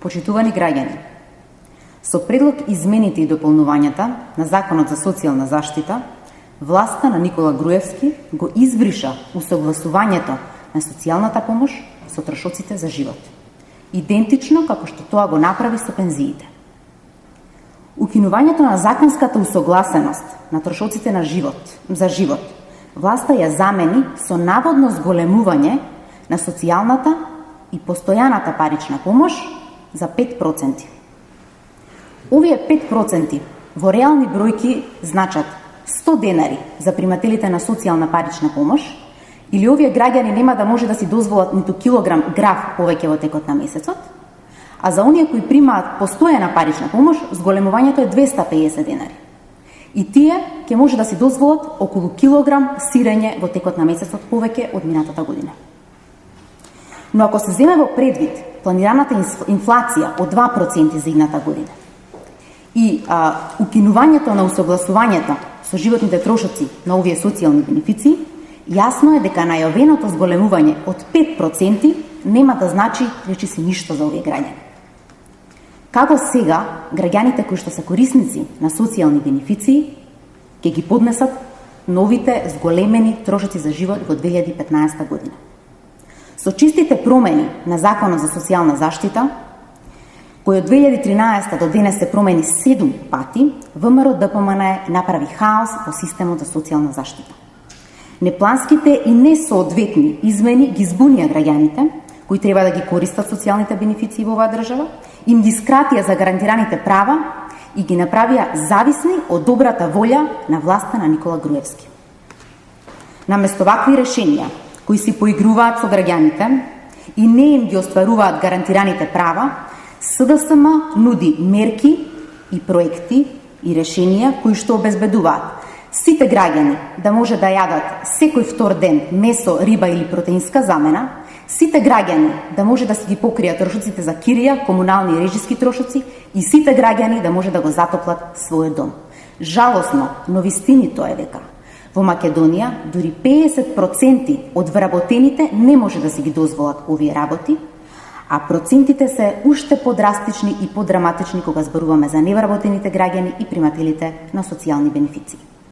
Почитувани граѓани, со предлог измените и дополнувањата на Законот за социјална заштита, власта на Никола Груевски го избриша усогласувањето на социјалната помош со трошоците за живот, идентично како што тоа го направи со пензиите. Укинувањето на законската усогласеност на трошоците за живот, власта ја замени со наводно зголемување на социјалната и постојаната парична помош за 5%. Овие 5% во реални бројки значат 100 денари за примателите на социјална парична помош, или овие граѓани нема да може да си дозволат ниту килограм граф повеќе во текот на месецот, а за оние кои примаат постојана парична помош, зголемувањето е 250 денари. И тие ќе може да си дозволат околу килограм сирење во текот на месецот повеќе од минатата година. Но ако се земе во предвид планираната инфлација од 2% за идната година и укинувањето на усогласувањето со животните трошоци на овие социјални бенефиции, јасно е дека најавеното зголемување од 5% нема да значи речиси ништо за овие граѓани. Како сега граѓаните кои што се корисници на социјални бенефиции ќе ги поднесат новите зголемени трошоци за живот во 2015 година? Со чистите промени на Законот за социјална заштита, кој од 2013 до денес се промени 7 пати, ВМРО ДПМН направи хаос во системот за социјална заштита. Непланските и несоодветни измени ги збунија граѓаните, кои треба да ги користат социјалните бенефиции во оваа држава, им ги скратија за гарантираните права и ги направија зависни од добрата волја на власта на Никола Груевски. Наместо вакви решенија, кои си поигруваат со граѓаните и не им ги остваруваат гарантираните права, СДСМ нуди мерки и проекти и решенија кои што обезбедуваат сите граѓани да може да јадат секој втор ден месо, риба или протеинска замена, сите граѓани да може да си ги покријат трошоците за кирија, комунални и режиски трошоци и сите граѓани да може да го затоплат својот дом. Жалосно, но вистинито е дека во Македонија дури 50% од вработените не може да си ги дозволат овие работи, а процентите се уште подрастични и подраматични кога зборуваме за невработените граѓани и примателите на социјални бенефиции.